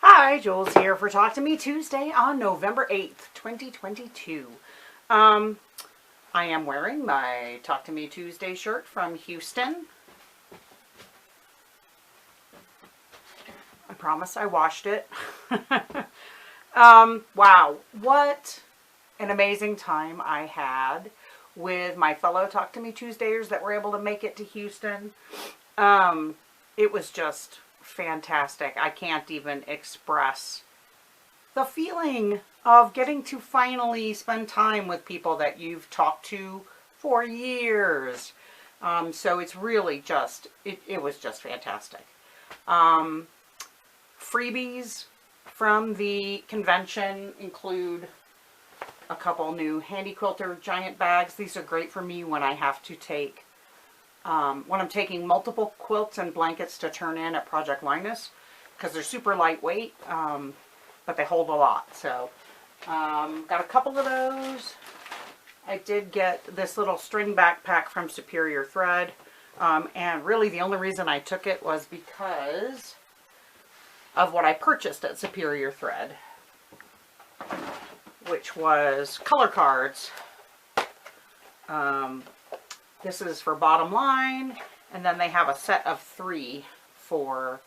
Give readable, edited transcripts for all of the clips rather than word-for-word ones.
Hi, Jules here for Talk to Me Tuesday on November 8th, 2022. I am wearing my Talk to Me Tuesday shirt from Houston. I promise I washed it. Wow, what an amazing time I had with my fellow Talk to Me Tuesdayers that were able to make it to Houston. It was just fantastic. I can't even express the feeling of getting to finally spend time with people that you've talked to for years. So it's really just, it was just fantastic. Freebies from the convention include a couple new Handy Quilter giant bags. These are great for me when I have to take when I'm taking multiple quilts and blankets to turn in at Project Linus, because they're super lightweight, but they hold a lot. So, got a couple of those. I did get this little string backpack from Superior Thread, and really the only reason I took it was because of what I purchased at Superior Thread, which was color cards. This is for Bottom Line, and then they have a set of 3 for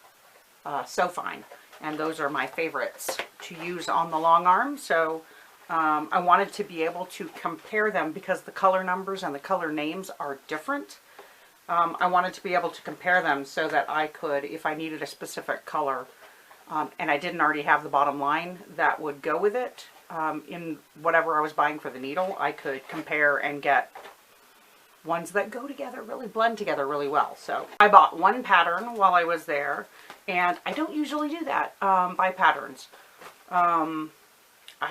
So Fine, and those are my favorites to use on the long arm. So I wanted to be able to compare them because the color numbers and the color names are different. I wanted to be able to compare them so that I could, if I needed a specific color, and I didn't already have the Bottom Line that would go with it, in whatever I was buying for the needle, I could compare and get ones that go together, really blend together really well. So I bought one pattern while I was there, and I don't usually do that, buy patterns. I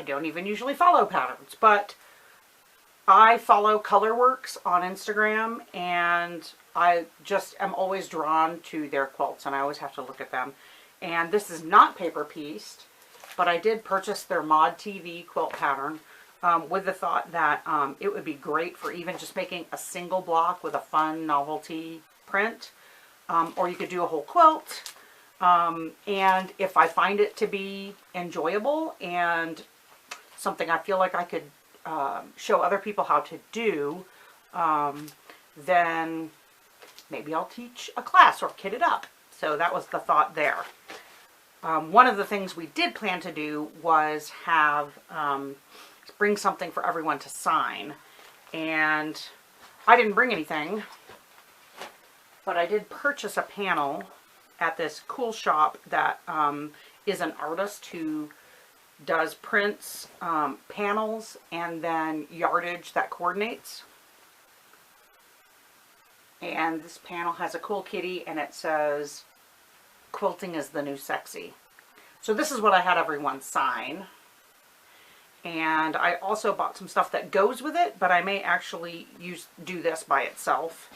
don't even usually follow patterns, but I follow Colorworks on Instagram, and I just am always drawn to their quilts, and I always have to look at them. And this is not paper pieced, but I did purchase their Mod TV quilt pattern, with the thought that it would be great for even just making a single block with a fun novelty print, or you could do a whole quilt. And if I find it to be enjoyable and something I feel like I could show other people how to do, then maybe I'll teach a class or kit it up. So that was the thought there. One of the things we did plan to do was have bring something for everyone to sign, and I didn't bring anything, but I did purchase a panel at this cool shop that is an artist who does prints, panels, and then yardage that coordinates. And this panel has a cool kitty, and it says, "Quilting is the new sexy." So this is what I had everyone sign. And I also bought some stuff that goes with it, but I may actually do this by itself.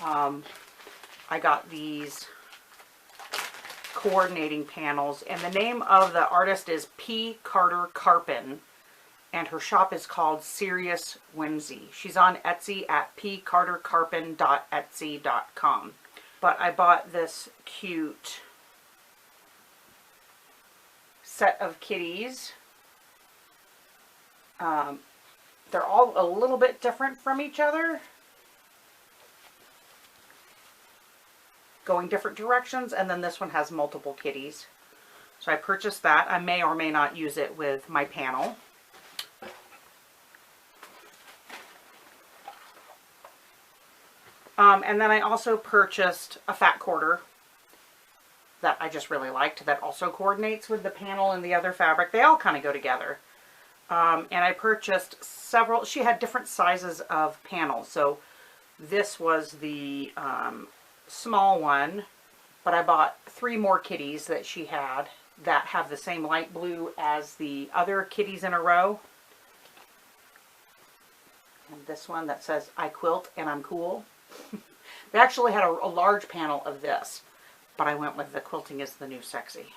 I got these coordinating panels, and the name of the artist is P. Carter Carpin, and her shop is called Serious Whimsy. She's on Etsy at pcartercarpin.etsy.com. But I bought this cute set of kitties. They're all a little bit different from each other, going different directions, and then this one has multiple kitties. So I purchased that. I may or may not use it with my panel. And then I also purchased a fat quarter that I just really liked, that also coordinates with the panel and the other fabric. They all kind of go together. And I purchased several. She had different sizes of panels. So this was the small one, but I bought 3 more kitties that she had that have the same light blue as the other kitties in a row. And this one that says, "I quilt and I'm cool." They actually had a large panel of this, but I went with the "Quilting is the new sexy."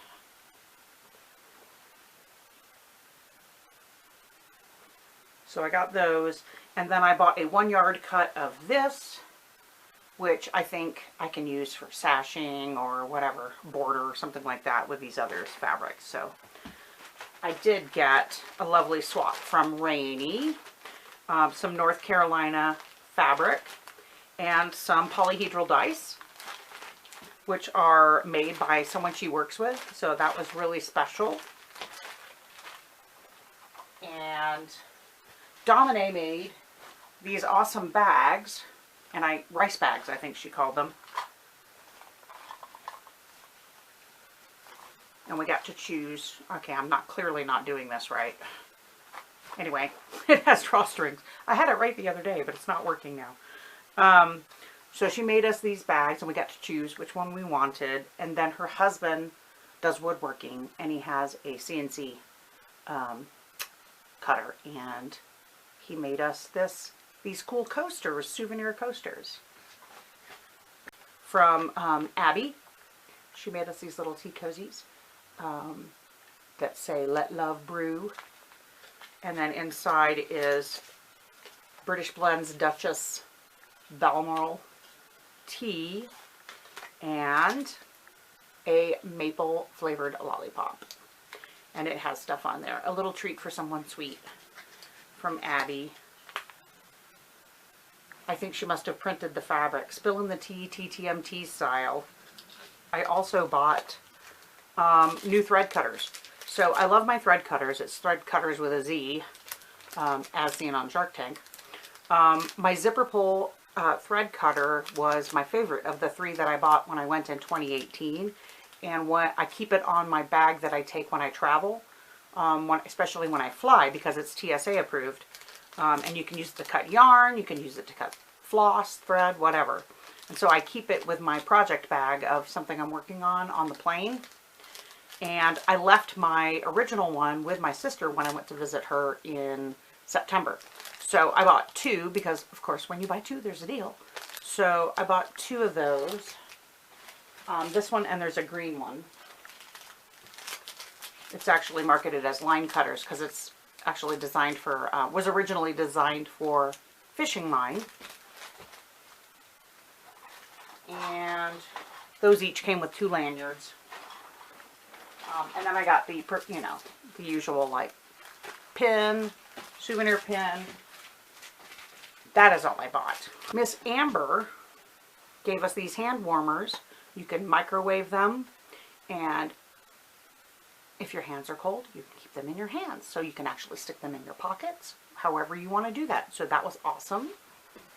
So I got those, and then I bought a 1 yard cut of this, which I think I can use for sashing or whatever, border or something like that with these other fabrics. So I did get a lovely swap from Rainy, some North Carolina fabric, and some polyhedral dice, which are made by someone she works with. So that was really special. And Domine made these awesome bags, and rice bags, I think she called them. And we got to choose. Okay, I'm clearly not doing this right. Anyway, it has drawstrings. I had it right the other day, but it's not working now. So she made us these bags, and we got to choose which one we wanted. And then her husband does woodworking, and he has a CNC cutter, and he made us these cool coasters, souvenir coasters. From Abby, she made us these little tea cozies that say "Let Love Brew," and then inside is British Blends Duchess Balmoral tea and a maple flavored lollipop, and it has stuff on there. A little treat for someone sweet from Abby. I think she must have printed the fabric. Spilling the Tea, TTMT style. I also bought new thread cutters. So I love my thread cutters. It's thread cutters with a Z, as seen on Shark Tank. My zipper pull thread cutter was my favorite of the 3 that I bought when I went in 2018. And I keep it on my bag that I take when I travel, especially when I fly, because it's TSA approved. And you can use it to cut yarn, you can use it to cut floss, thread, whatever. And so I keep it with my project bag of something I'm working on the plane. And I left my original one with my sister when I went to visit her in September. So I bought 2 because, of course, when you buy 2, there's a deal. So I bought 2 of those. This one, and there's a green one. It's actually marketed as line cutters because it's actually designed for, was originally designed for fishing line. And those each came with 2 lanyards. And then I got the, the usual like pin, souvenir pin. That is all I bought. Miss Amber gave us these hand warmers. You can microwave them, and if your hands are cold, you can keep them in your hands. So you can actually stick them in your pockets, however you want to do that. So that was awesome.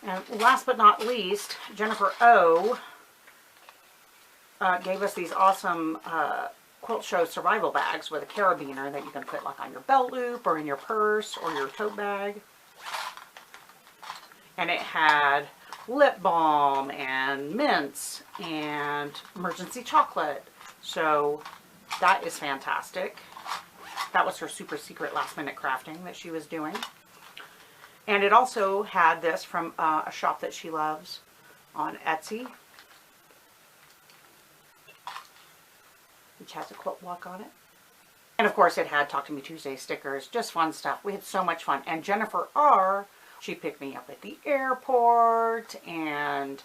And last but not least, Jennifer O gave us these awesome Quilt Show survival bags with a carabiner that you can put like on your belt loop or in your purse or your tote bag. And it had lip balm and mints and emergency chocolate. So that is fantastic. That was her super secret last minute crafting that she was doing. And it also had this from a shop that she loves on Etsy, which has a quilt block on it. And of course it had Talk to Me Tuesday stickers, just fun stuff. We had so much fun. And Jennifer R, she picked me up at the airport, and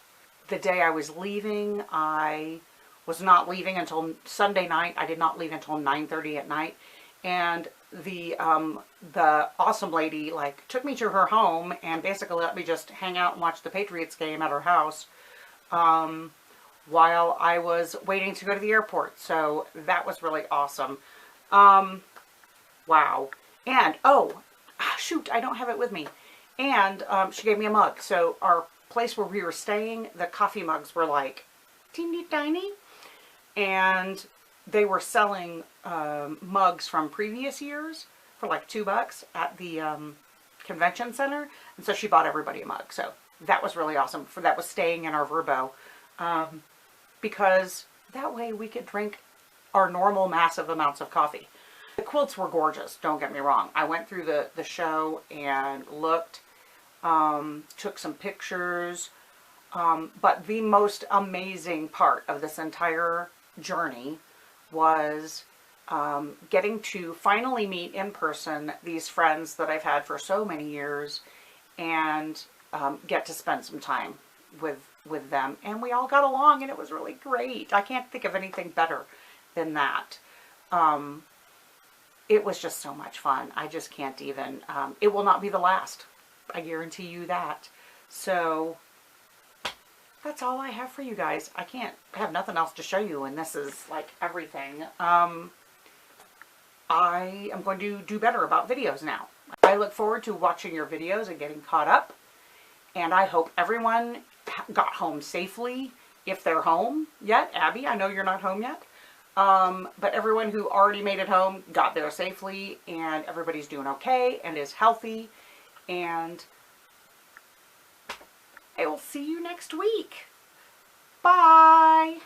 the day I was leaving, I was not leaving until Sunday night. I did not leave until 9:30 at night. And the awesome lady like took me to her home and basically let me just hang out and watch the Patriots game at her house while I was waiting to go to the airport. So that was really awesome. Wow. And oh shoot, I don't have it with me. And she gave me a mug. So our place where we were staying, the coffee mugs were like teeny tiny, and they were selling mugs from previous years for like $2 at the convention center. And so she bought everybody a mug. So that was really awesome. That was staying in our Verbo, because that way we could drink our normal massive amounts of coffee. The quilts were gorgeous, don't get me wrong. I went through the show and looked, took some pictures, but the most amazing part of this entire journey was getting to finally meet in person these friends that I've had for so many years and get to spend some time with them, and we all got along, and it was really great. I can't think of anything better than that. It was just so much fun. I just can't even, it will not be the last. I guarantee you that. So that's all I have for you guys. I have nothing else to show you, and this is like everything. I am going to do better about videos now. I look forward to watching your videos and getting caught up, and I hope everyone got home safely, if they're home yet. Abby, I know you're not home yet, but everyone who already made it home got there safely, and everybody's doing okay and is healthy, and I will see you next week. Bye!